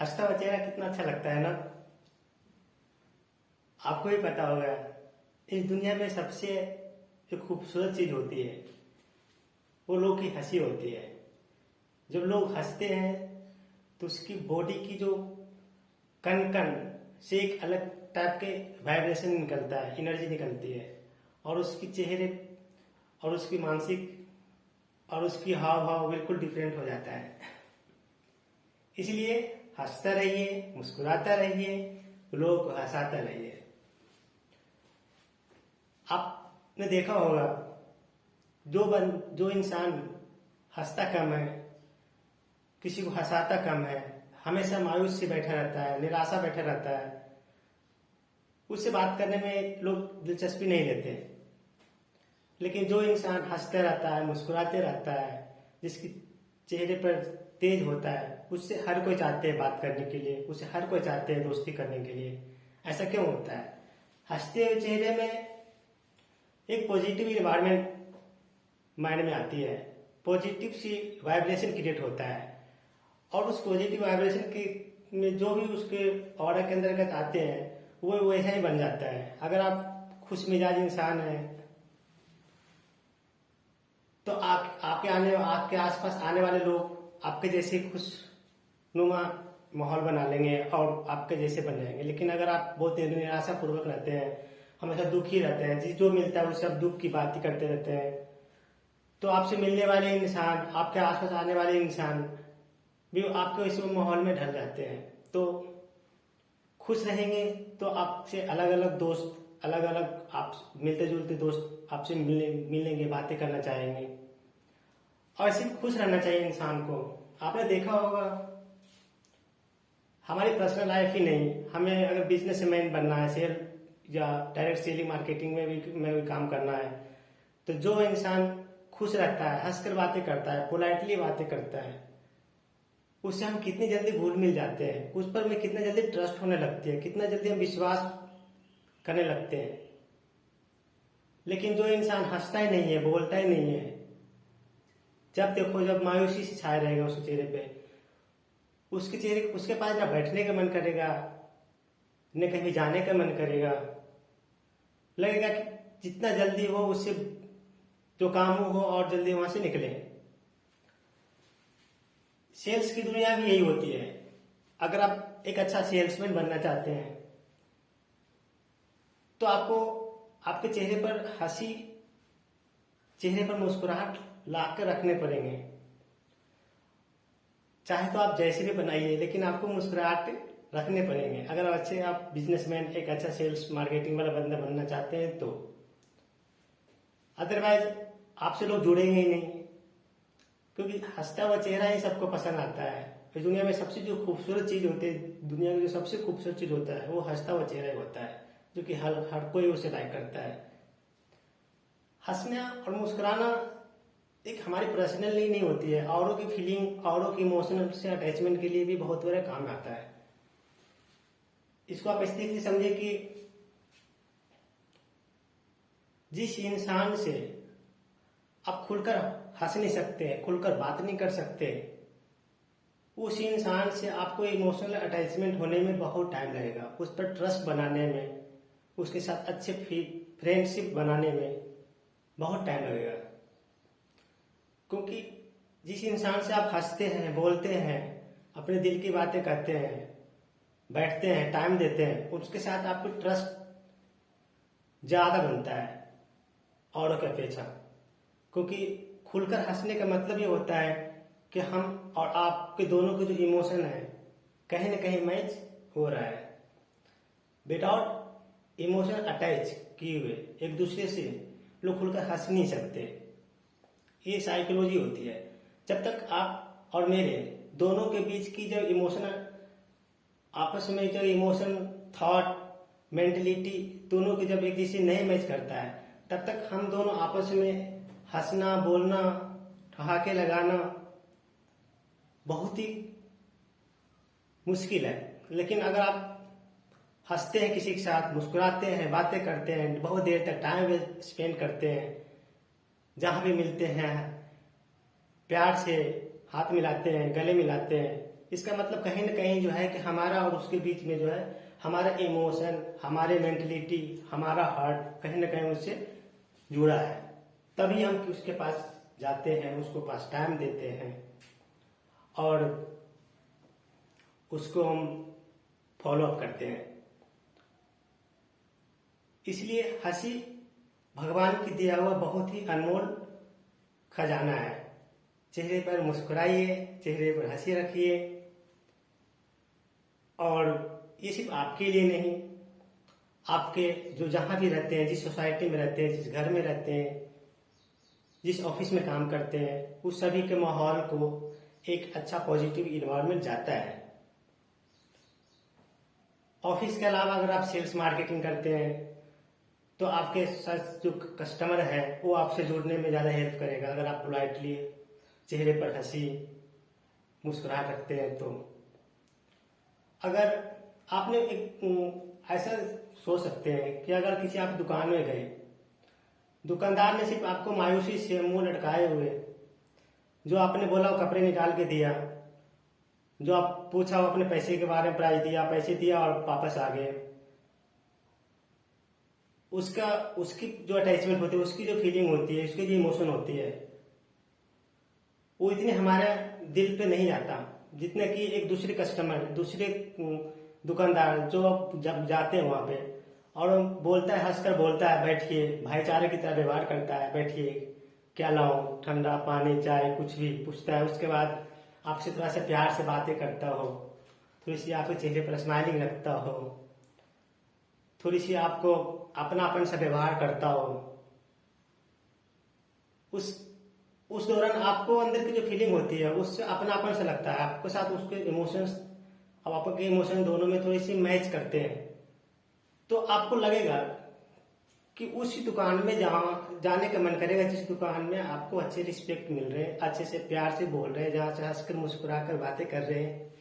हंसता हुआ चेहरा कितना अच्छा लगता है ना। आपको भी पता होगा, इस दुनिया में सबसे जो खूबसूरत चीज होती है वो लोग की हंसी होती है। जब लोग हंसते हैं तो उसकी बॉडी की जो कण कण से एक अलग टाइप के वाइब्रेशन निकलता है, एनर्जी निकलती है, और उसकी चेहरे और उसकी मानसिक और उसकी हाव भाव बिल्कुल डिफरेंट हो जाता है। इसलिए हंसता रहिए, मुस्कुराता रहिए, लोगों को हंसाता रहिए। आपने देखा होगा, जो इंसान हंसता कम है, किसी को हंसाता कम है, हमेशा मायूस से बैठा रहता है, निराशा बैठा रहता है, उससे बात करने में लोग दिलचस्पी नहीं लेते। लेकिन जो इंसान हंसते रहता है, मुस्कुराते रहता है, जिसकी चेहरे पर तेज होता है, उससे हर कोई चाहते हैं बात करने के लिए, उससे हर कोई चाहते हैं दोस्ती करने के लिए। ऐसा क्यों होता है? हंसते हुए चेहरे में एक पॉजिटिव इन्वायरमेंट माइंड में आती है, पॉजिटिव सी वाइब्रेशन क्रिएट होता है, और उस पॉजिटिव वाइब्रेशन के में जो भी उसके ऑरा के अंदर आते हैं वो वैसा ही बन जाता है। अगर आप खुश मिजाज इंसान हैं तो आपके आसपास आने वाले लोग आपके जैसे खुशनुमा माहौल बना लेंगे और आपके जैसे बन जाएंगे। लेकिन अगर आप बहुत निराशा पूर्वक रहते हैं, हमेशा दुखी रहते हैं, जो मिलता है वो सब दुख की बात ही करते रहते हैं, तो आपसे मिलने वाले इंसान, आपके आसपास आने वाले इंसान भी आपके इस माहौल में ढल जाते हैं। तो खुश रहेंगे तो आपसे अलग अलग दोस्त, अलग अलग आप मिलते जुलते दोस्त आपसे मिलेंगे, बातें करना चाहेंगे, और ऐसे खुश रहना चाहिए इंसान को। आपने देखा होगा, हमारी पर्सनल लाइफ ही नहीं, हमें अगर बिजनेसमैन बनना है, सेल या डायरेक्ट सेलिंग मार्केटिंग में भी काम करना है, तो जो इंसान खुश रहता है, हंसकर बातें करता है, पोलाइटली बातें करता है, उससे हम कितनी जल्दी घुल मिल जाते हैं, उस पर में कितना जल्दी ट्रस्ट होने लगती है, कितना जल्दी हम विश्वास करने लगते हैं। लेकिन जो इंसान हंसता ही नहीं है, बोलता ही नहीं है, जब देखो जब मायूसी से छाया रहेगा उसके चेहरे पे, उसके पास ना बैठने का मन करेगा, न कहीं जाने का मन करेगा। लगेगा कि जितना जल्दी हो उससे जो काम हो और जल्दी वहां से निकले। सेल्स की दुनिया भी यही होती है। अगर आप एक अच्छा सेल्समैन बनना चाहते हैं तो आपको आपके चेहरे पर हंसी, चेहरे पर मुस्कुराहट लाकर रखने पड़ेंगे। चाहे तो आप जैसे भी बनाइए, लेकिन आपको मुस्कुराहट रखने पड़ेंगे अगर अच्छे आप बिजनेसमैन, एक अच्छा सेल्स मार्केटिंग वाला बंदा बनना चाहते हैं तो। अदरवाइज आपसे लोग जुड़ेंगे ही नहीं, क्योंकि हंसता हुआ चेहरा ही सबको पसंद आता है। इस दुनिया में सबसे जो खूबसूरत चीज होती है, दुनिया में जो सबसे खूबसूरत चीज होता है वो हंसता हुआ चेहरा ही होता है, जो कि हर कोई उसे लाइक करता है। हंसना और मुस्कुराना एक हमारी पर्सनल नहीं होती है, औरों की फीलिंग, औरों की इमोशनल से अटैचमेंट के लिए भी बहुत बड़ा काम आता है। इसको आप इस तरीके से समझिए कि जिस इंसान से आप खुलकर हंस नहीं सकते, खुलकर बात नहीं कर सकते, उस इंसान से आपको इमोशनल अटैचमेंट होने में बहुत टाइम लगेगा, उस पर ट्रस्ट बनाने में, उसके साथ अच्छे फ्रेंडशिप बनाने में बहुत टाइम लगेगा। क्योंकि जिस इंसान से आप हंसते हैं, बोलते हैं, अपने दिल की बातें करते हैं, बैठते हैं, टाइम देते हैं, उसके साथ आपको ट्रस्ट ज्यादा बनता है औरों की अपेक्षा। क्योंकि खुलकर हंसने का मतलब ये होता है कि हम और आपके दोनों के जो इमोशन है कहीं ना कहीं मैच हो रहा है। विदाउट इमोशन अटैच किए हुए एक दूसरे से लोग खुलकर हंस नहीं सकते। ये साइकोलॉजी होती है। जब तक आप और मेरे दोनों के बीच की जब इमोशनल, आपस में जो इमोशन, थॉट, मेंटलिटी दोनों की जब एक जैसे नहीं मैच करता है, तब तक हम दोनों आपस में हंसना, बोलना, ठहाके लगाना बहुत ही मुश्किल है। लेकिन अगर आप हंसते हैं किसी के साथ, मुस्कुराते हैं, बातें करते हैं, बहुत देर तक टाइम स्पेंड करते हैं, जहां भी मिलते हैं प्यार से हाथ मिलाते हैं, गले मिलाते हैं, इसका मतलब कहीं ना कहीं जो है कि हमारा और उसके बीच में जो है हमारा इमोशन, हमारे मेंटलिटी, हमारा हार्ट कहीं ना कहीं उससे जुड़ा है। तभी हम उसके पास जाते हैं, उसको पास टाइम देते हैं और उसको हम फॉलो अप करते हैं। इसलिए हंसी भगवान की दिया हुआ बहुत ही अनमोल खजाना है। चेहरे पर मुस्कुराइए, चेहरे पर हंसी रखिए। और ये सिर्फ आपके लिए नहीं, आपके जो जहां भी रहते हैं, जिस सोसाइटी में रहते हैं, जिस घर में रहते हैं, जिस ऑफिस में काम करते हैं, उस सभी के माहौल को एक अच्छा पॉजिटिव इन्वायरमेंट जाता है। ऑफिस के अलावा अगर आप सेल्स मार्केटिंग करते हैं तो आपके साथ जो कस्टमर है वो आपसे जुड़ने में ज़्यादा हेल्प करेगा अगर आप पोलाइटली चेहरे पर हंसी मुस्कुराहट रखते हैं। तो अगर आपने एक ऐसा सोच सकते हैं कि अगर किसी आप दुकान में गए, दुकानदार ने सिर्फ आपको मायूसी से मुंह लटकाए हुए जो आपने बोला वो कपड़े निकाल के दिया, जो आप पूछा वो अपने पैसे के बारे में प्राइस दिया, पैसे दिया और वापस आ गए, उसकी जो अटैचमेंट होती है, उसकी जो फीलिंग होती है, उसकी जो इमोशन होती है, वो इतने हमारे दिल पे नहीं जाता जितने कि एक दूसरे कस्टमर, दूसरे दुकानदार जो जब जाते हैं वहां पे और बोलता है, हंसकर बोलता है, बैठिए, भाईचारे की तरह व्यवहार करता है, बैठिए, क्या लाऊं, ठंडा पानी, चाय, कुछ भी पूछता है। उसके बाद आपसे थोड़ा सा प्यार से बातें करता हो, थोड़ी सी आपके चेहरे पर स्माइलिंग रखता हो, थोड़ी सी आपको अपनापन से व्यवहार करता हो, उस दौरान आपको अंदर की जो फीलिंग होती है उससे अपनापन से लगता है, आपके साथ उसके इमोशंस और आपके इमोशन दोनों में थोड़ी सी मैच करते हैं। तो आपको लगेगा कि उसी दुकान में जाने का मन करेगा जिस दुकान में आपको अच्छे रिस्पेक्ट मिल रहे हैं, अच्छे से प्यार से बोल रहे हैं, जहां से हंसकर मुस्कुराकर बातें कर रहे हैं,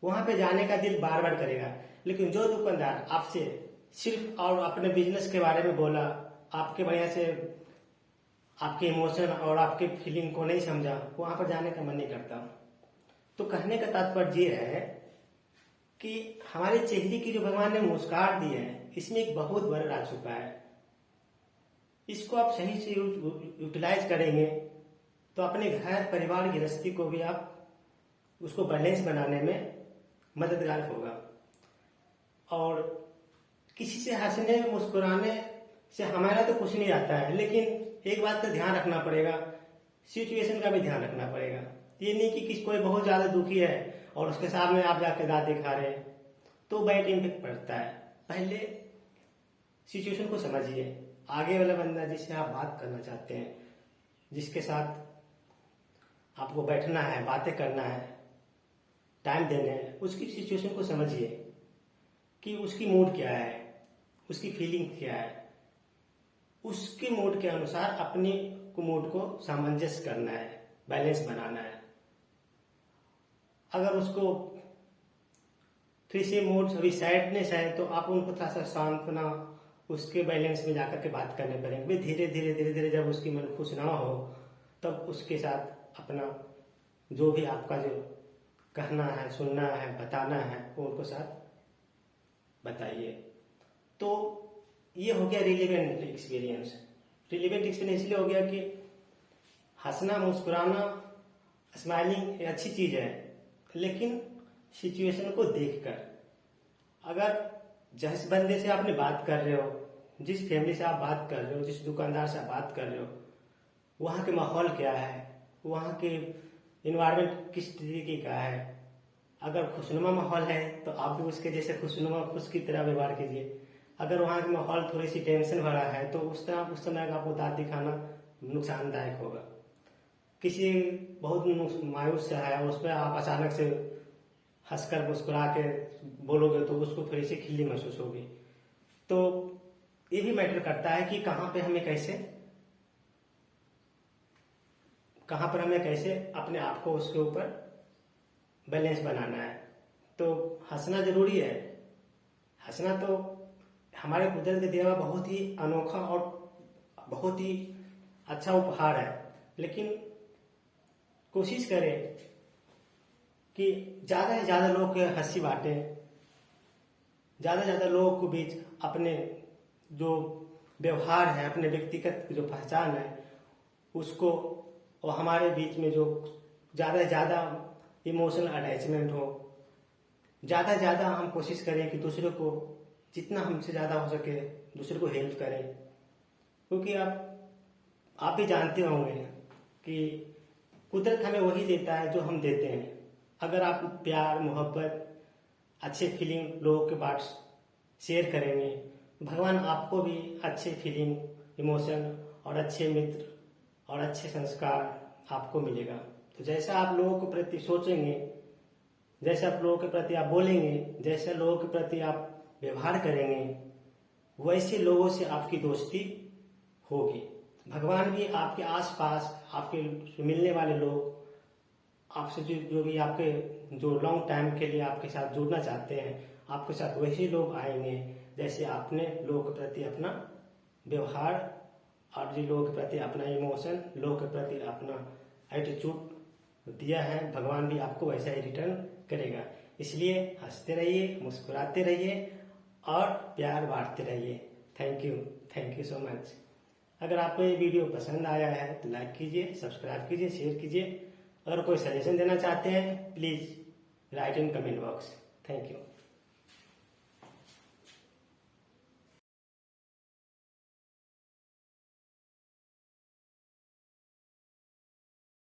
वहां पे जाने का दिल बार बार करेगा। लेकिन जो दुकानदार आपसे सिर्फ और अपने बिजनेस के बारे में बोला, आपके बढ़िया से आपके इमोशन और आपके फीलिंग को नहीं समझा, वहां पर जाने का मन नहीं करता। तो कहने का तात्पर्य ये है कि हमारे चेहरे की जो भगवान ने मुस्कान दी है, इसमें एक बहुत बड़ा राज छुपा है। इसको आप सही से यूटिलाइज करेंगे तो अपने घर परिवार गृहस्थी को भी आप उसको बैलेंस बनाने में मददगार होगा। और किसी से हंसने मुस्कुराने से हमारा तो कुछ नहीं आता है, लेकिन एक बात का ध्यान रखना पड़ेगा, सिचुएशन का भी ध्यान रखना पड़ेगा। ये नहीं कि किसी कोई बहुत ज्यादा दुखी है और उसके सामने आप जाके दांत दिखा रहे हैं तो बैड इम्पैक्ट पड़ता है। पहले सिचुएशन को समझिए, आगे वाला बंदा जिससे आप बात करना चाहते हैं, जिसके साथ आपको बैठना है, बातें करना है, टाइम देना है, उसकी सिचुएशन को समझिए कि उसकी मूड क्या है, उसकी फीलिंग क्या है, उसके मूड के अनुसार अपने मूड को सामंजस्य करना है, बैलेंस बनाना है। अगर उसको किसी मूड अभी सैडनेस है तो आप उनको थोड़ा सा सांत्वना उसके बैलेंस में जाकर के बात करने पड़ेंगे। धीरे धीरे धीरे धीरे जब उसकी मन खुश ना हो तब उसके साथ अपना जो भी आपका जो कहना है, सुनना है, बताना है, वो उनको साथ बताइए। तो ये हो गया रिलेवेंट एक्सपीरियंस। रिलेवेंट एक्सपीरियंस इसलिए हो गया कि हंसना, मुस्कुराना, स्माइलिंग ये अच्छी चीज है, लेकिन सिचुएशन को देखकर। अगर जिस बंदे से आपने बात कर रहे हो, जिस फैमिली से आप बात कर रहे हो, जिस दुकानदार से आप बात कर रहे हो, वहां के माहौल क्या है, वहां के इन्वायरमेंट किस तरीके का है। अगर खुशनुमा माहौल है तो आप भी उसके जैसे खुशनुमा खुश की तरह व्यवहार कीजिए। अगर वहां का माहौल थोड़ी सी टेंशन भरा है तो उस समय आपको दांत दिखाना नुकसानदायक होगा। किसी बहुत मायूस से है, उस पर आप अचानक से हंसकर मुस्कुरा के बोलोगे तो उसको थोड़ी सी खिल्ली महसूस होगी। तो ये भी मैटर करता है कि कहाँ पर हमें कैसे अपने आप को उसके ऊपर बैलेंस बनाना है। तो हंसना जरूरी है। हंसना तो हमारे कुदरत के दिया हुआ बहुत ही अनोखा और बहुत ही अच्छा उपहार है, लेकिन कोशिश करें कि ज़्यादा से ज़्यादा लोग हंसी बांटें, ज़्यादा से ज़्यादा लोगों के बीच अपने जो व्यवहार है, अपने व्यक्तिगत जो पहचान है उसको, और हमारे बीच में जो ज़्यादा से ज़्यादा इमोशनल अटैचमेंट हो, ज़्यादा से ज़्यादा हम कोशिश करें कि दूसरे को जितना हमसे ज़्यादा हो सके दूसरे को हेल्प करें। क्योंकि आप भी जानते होंगे कि कुदरत हमें वही देता है जो हम देते हैं। अगर आप प्यार, मोहब्बत, अच्छे फीलिंग लोगों के पास शेयर करेंगे, भगवान आपको भी अच्छे फीलिंग, इमोशन और अच्छे मित्र और अच्छे संस्कार आपको मिलेगा। तो जैसा आप लोगों के प्रति सोचेंगे, जैसे आप लोगों के प्रति आप बोलेंगे, जैसे लोगों के प्रति आप व्यवहार करेंगे, वैसे लोगों से आपकी दोस्ती होगी। भगवान भी आपके आसपास, आपके मिलने वाले लोग, आपसे जो भी आपके जो लॉन्ग टाइम के लिए आपके साथ जुड़ना चाहते हैं, आपके साथ वैसे लोग आएंगे जैसे आपने लोगों के प्रति अपना व्यवहार और जो लोगों के प्रति अपना इमोशन, लोगों के प्रति अपना एटीट्यूड दिया है, भगवान भी आपको वैसा ही रिटर्न करेगा। इसलिए हंसते रहिए, मुस्कुराते रहिए और प्यार बांटते रहिए। Thank you so much. अगर आपको ये वीडियो पसंद आया है तो लाइक कीजिए, सब्सक्राइब कीजिए, शेयर कीजिए। अगर कोई सजेशन देना चाहते हैं please write in comment box. Thank you.